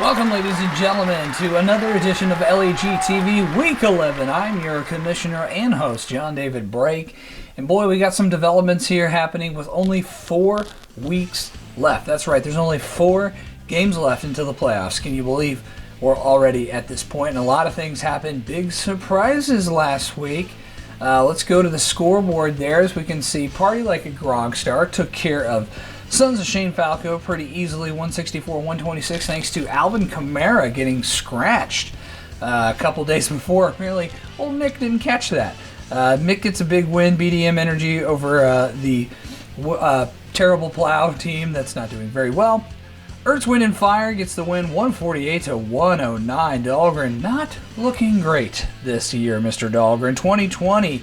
Welcome, ladies and gentlemen, to another edition of LEG TV Week 11. I'm your commissioner and host, John David Brake. And boy, we got some developments here happening with only 4 weeks left. That's right, there's only 4 games left until the playoffs. Can you believe we're already at this point? And a lot of things happened. Big surprises last week. Let's go to the scoreboard there. As we can see, Party Like a Grogstar took care of Sons of Shane Falco pretty easily, 164-126, thanks to Alvin Kamara getting scratched a couple days before. Apparently, old Mick didn't catch that. Mick gets a big win, BDM Energy over the terrible Plow team that's not doing very well. Earth's Wind and Fire gets the win, 148-109. Dahlgren not looking great this year, Mr. Dahlgren. 2020,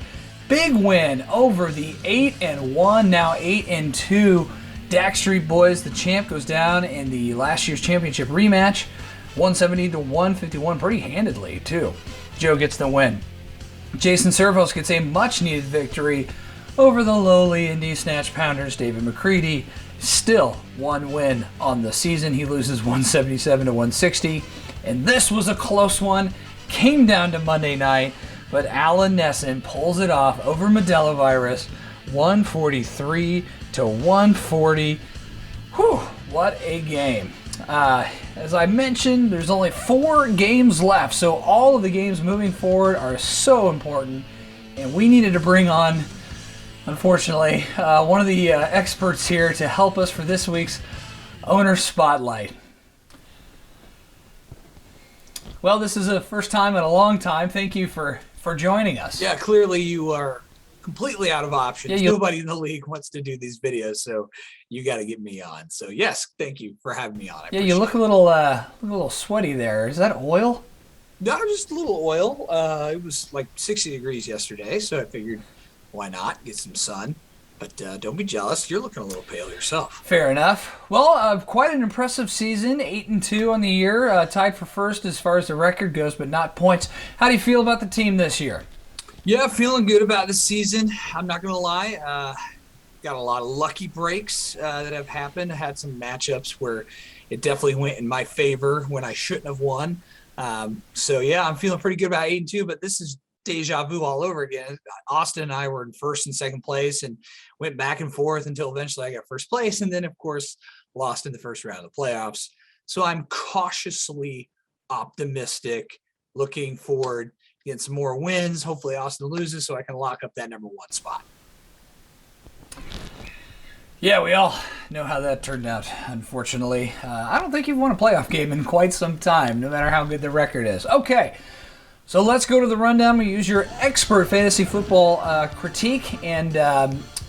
big win over the 8-1, now 8-2. Dak Street Boys, the champ, goes down in the last year's championship rematch, 170-151, pretty handedly, too. Joe gets the win. Jason Servos gets a much-needed victory over the lowly Indy Snatch Pounders. David McCready, still 1 win on the season. He loses 177-160. And this was a close one. Came down to Monday night, but Alan Nesson pulls it off over Modelo Virus, 143-140. Whew, what a game. As I mentioned, there's only 4 games left, so all of the games moving forward are so important, and we needed to bring on, unfortunately, one of the experts here to help us for this week's Owner Spotlight. Well, this is the first time in a long time. Thank you for joining us. Yeah, clearly you are completely out of options. Yeah, nobody in the league wants to do these videos, so you got to get me on. So yes, thank you for having me on. You look a little sweaty there. Is that oil? No, just a little oil. It was like 60 degrees yesterday, so I figured why not get some sun. But don't be jealous. You're looking a little pale yourself. Fair enough. Well, quite an impressive season. 8-2 on the year, tied for first as far as the record goes, but not points. How do you feel about the team this year? Yeah, feeling good about this season. I'm not going to lie. Got a lot of lucky breaks that have happened. I had some matchups where it definitely went in my favor when I shouldn't have won. So, yeah, I'm feeling pretty good about 8-2, but this is deja vu all over again. Austin and I were in first and second place and went back and forth until eventually I got first place, and then, of course, lost in the first round of the playoffs. So I'm cautiously optimistic, looking forward, get some more wins. Hopefully Austin loses so I can lock up that number 1 spot. Yeah, we all know how that turned out, unfortunately. I don't think you've won a playoff game in quite some time, no matter how good the record is. Okay, so let's go to the rundown. We use your expert fantasy football critique and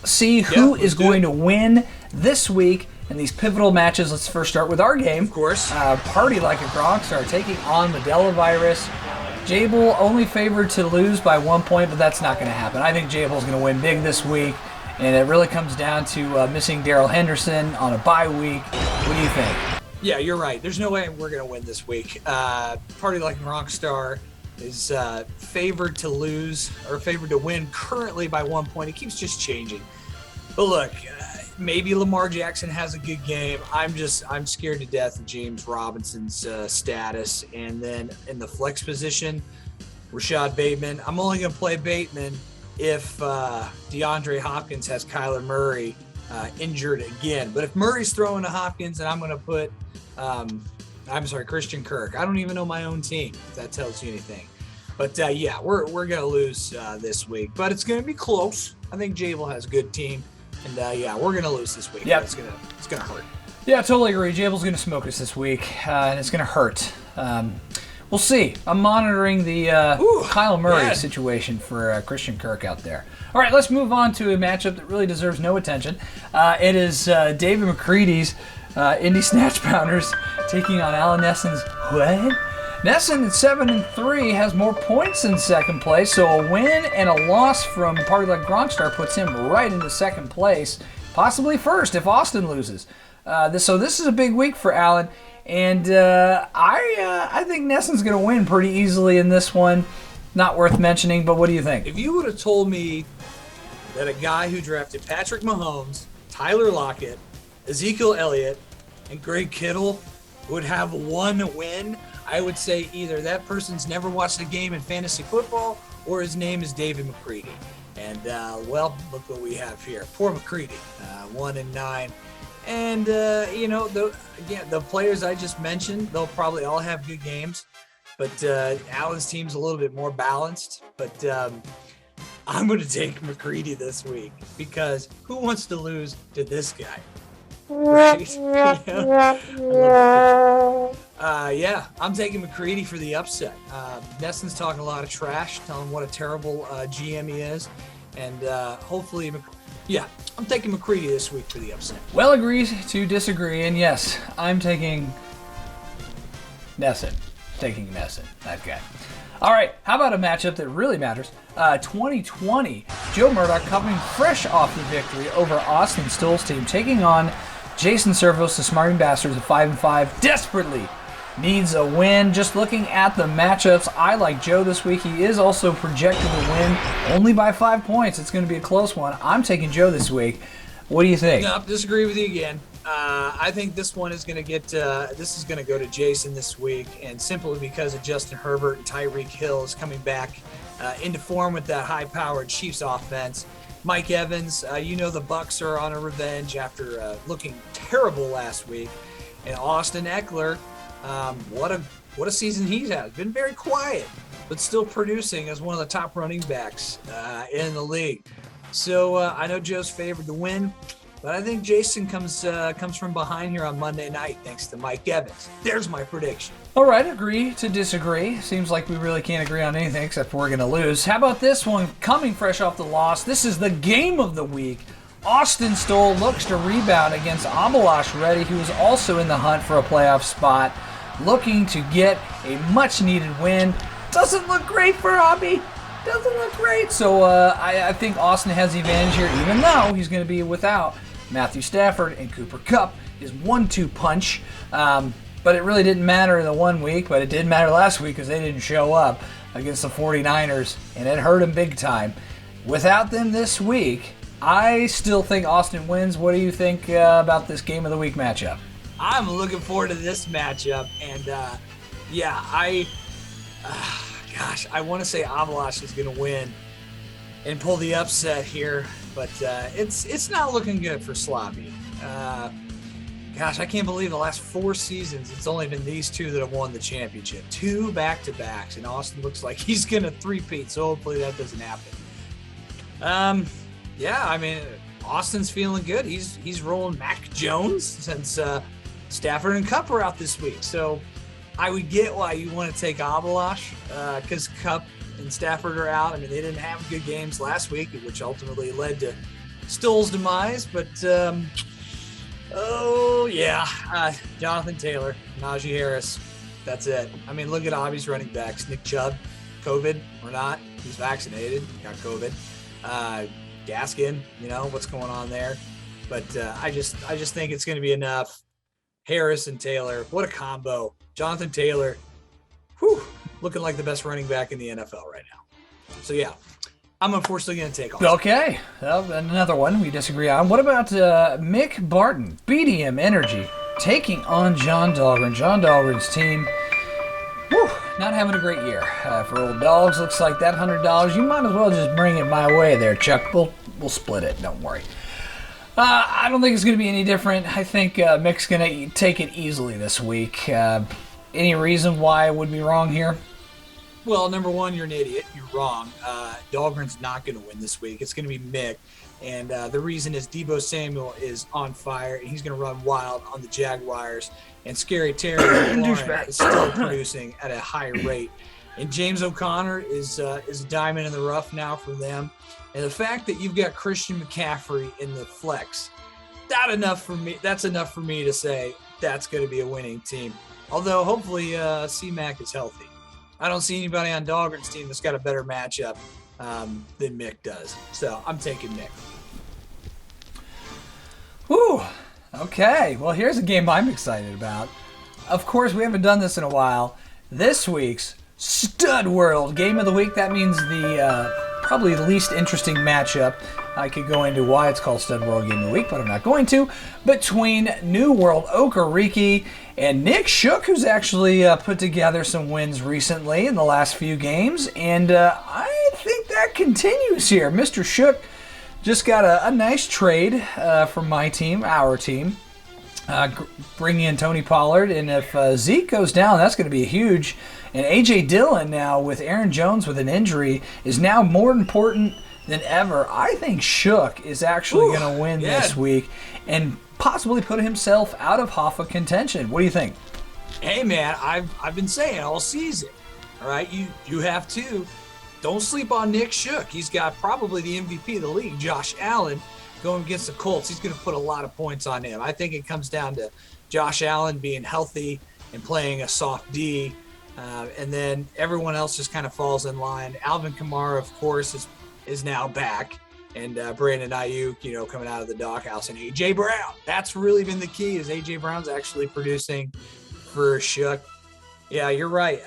see who is going to win this week in these pivotal matches. Let's first start with our game. Of course. Party Like a Grogstar taking on Modelo Virus. Jable only favored to lose by 1 point, but that's not going to happen. I think Jable's going to win big this week, and it really comes down to missing Darrell Henderson on a bye week. What do you think? Yeah, you're right. There's no way we're going to win this week. Party Like a Rockstar is favored to lose or favored to win currently by 1 point. It keeps just changing. But look, maybe Lamar Jackson has a good game. I'm scared to death of James Robinson's status. And then in the flex position, Rashad Bateman. I'm only going to play Bateman if DeAndre Hopkins has Kyler Murray injured again. But if Murray's throwing to Hopkins, then I'm going to put Christian Kirk. I don't even know my own team, if that tells you anything. But yeah, we're going to lose this week. But it's going to be close. I think Jable has a good team. And yeah, we're going to lose this week. Yeah, it's gonna hurt. Yeah, I totally agree. Jable's going to smoke us this week, and it's going to hurt. We'll see. I'm monitoring the Kyle Murray situation for Christian Kirk out there. All right, let's move on to a matchup that really deserves no attention. It is David McCready's Indy Snatch Pounders taking on Alan Nesson's Nesson at 7-3 has more points in second place, so a win and a loss from Party Like Gronkstar puts him right into second place, possibly first if Austin loses. So this is a big week for Allen, and I think Nesson's going to win pretty easily in this one. Not worth mentioning, but what do you think? If you would have told me that a guy who drafted Patrick Mahomes, Tyler Lockett, Ezekiel Elliott, and Greg Kittle would have one win, I would say either that person's never watched a game in fantasy football or his name is David McCready. And, well, look what we have here. Poor McCready, 1-9. And, the players I just mentioned, they'll probably all have good games. But Allen's team's a little bit more balanced. But I'm going to take McCready this week because who wants to lose to this guy? Right? I'm taking McCready for the upset. Nesson's talking a lot of trash, telling him what a terrible GM he is. And hopefully, I'm taking McCready this week for the upset. Well, agreed to disagree. And yes, I'm taking Nesson. That guy. All right, how about a matchup that really matters? 2020, Joe Murdoch coming fresh off the victory over Austin Stoll's team, taking on Jason Servos, the Smarting Bastards of 5-5, desperately needs a win. Just looking at the matchups, I like Joe this week. He is also projected to win only by 5 points. It's going to be a close one. I'm taking Joe this week. What do you think? No, disagree with you again. I think this one is going to go to Jason this week, and simply because of Justin Herbert and Tyreek Hill is coming back into form with that high-powered Chiefs offense. Mike Evans, the Bucs are on a revenge after looking terrible last week, and Austin Eckler, what a season he's had. Been very quiet, but still producing as one of the top running backs in the league. So I know Joe's favored to win. But I think Jason comes from behind here on Monday night thanks to Mike Evans. There's my prediction. All right, agree to disagree. Seems like we really can't agree on anything except we're going to lose. How about this one? Coming fresh off the loss, this is the game of the week. Austin Stoll looks to rebound against Abalash Reddy, who is also in the hunt for a playoff spot, looking to get a much-needed win. Doesn't look great for Abby. Doesn't look great. So I think Austin has the advantage here, even though he's going to be without Matthew Stafford and Cooper Kupp, his 1-2 punch. But it really didn't matter in the 1 week, but it did matter last week because they didn't show up against the 49ers, and it hurt him big time. Without them this week, I still think Austin wins. What do you think about this game of the week matchup? I'm looking forward to this matchup, and I want to say Avalash is going to win and pull the upset here, but it's not looking good for Sloppy. I can't believe the last 4 seasons it's only been these two that have won the championship. 2 back-to-backs, and Austin looks like he's going to three-peat, so hopefully that doesn't happen. Austin's feeling good. He's rolling Mac Jones since Stafford and Kupp are out this week, so I would get why you want to take Avalash because Kupp and Stafford are out. I mean, they didn't have good games last week, which ultimately led to Stoll's demise. But, Jonathan Taylor, Najee Harris, that's it. I mean, look at Avi's running backs. Nick Chubb, COVID or not, he's vaccinated, got COVID. Gaskin, what's going on there. But I just think it's going to be enough. Harris and Taylor, what a combo. Jonathan Taylor, looking like the best running back in the NFL right now. So, yeah, I'm unfortunately going to take off. Okay, well, another one we disagree on. What about Mick Barton, BDM Energy, taking on John Dahlgren? John Dahlgren's team, not having a great year for old dogs. Looks like that $100, you might as well just bring it my way there, Chuck. We'll split it, don't worry. I don't think it's going to be any different. I think Mick's going to take it easily this week. Any reason why I would be wrong here? Well, number one, you're an idiot. You're wrong. Dahlgren's not going to win this week. It's going to be Mick. And the reason is Deebo Samuel is on fire, and he's going to run wild on the Jaguars. And Scary Terry is still producing at a high rate. And James O'Connor is a diamond in the rough now for them. And the fact that you've got Christian McCaffrey in the flex, that's enough for me to say that's going to be a winning team. Although hopefully C-Mac is healthy. I don't see anybody on Dahlgren's team that's got a better matchup than Mick does. So I'm taking Mick. Whew. Okay. Well, here's a game I'm excited about. Of course, we haven't done this in a while. This week's Stud World Game of the Week. That means the probably the least interesting matchup. I could go into why it's called Stud World Game of the Week, but I'm not going to. Between New World Okariki and Nick Shook, who's actually put together some wins recently in the last few games. And I think that continues here. Mr. Shook just got a nice trade from my team, our team. Bringing in Tony Pollard, and if Zeke goes down, that's going to be huge. And A.J. Dillon now with Aaron Jones with an injury is now more important than ever. I think Shook is actually going to win this week and possibly put himself out of Hoffa contention. What do you think? Hey, man, I've been saying all season, all right, you have to. Don't sleep on Nick Shook. He's got probably the MVP of the league, Josh Allen, going against the Colts. He's going to put a lot of points on him. I think it comes down to Josh Allen being healthy and playing a soft D, and then everyone else just kind of falls in line. Alvin Kamara, of course, is now back, and Brandon Ayuk, coming out of the doghouse, and A.J. Brown. That's really been the key, is A.J. Brown's actually producing for Shook. Yeah, you're right.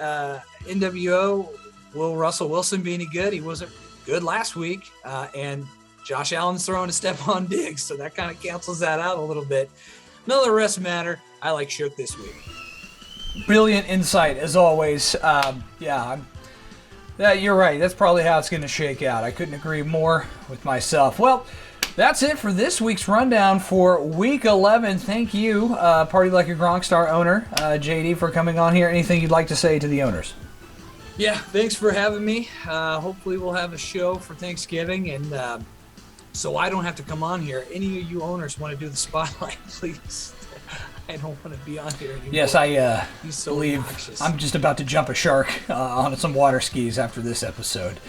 NWO, will Russell Wilson be any good? He wasn't good last week, and Josh Allen's throwing a step on Diggs, so that kind of cancels that out a little bit. None of the rest matter. I like Shook this week. Brilliant insight, as always. You're right. That's probably how it's going to shake out. I couldn't agree more with myself. Well, that's it for this week's rundown for Week 11. Thank you, Party Like a Gronk Star owner, JD, for coming on here. Anything you'd like to say to the owners? Yeah, thanks for having me. Hopefully we'll have a show for Thanksgiving, and so I don't have to come on here. Any of you owners want to do the spotlight, please? I don't want to be on here anymore. Yes, I He's so believe obnoxious. I'm just about to jump a shark on some water skis after this episode.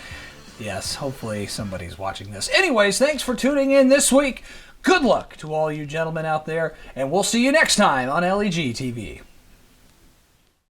Yes, hopefully somebody's watching this. Anyways, thanks for tuning in this week. Good luck to all you gentlemen out there, and we'll see you next time on LEG TV.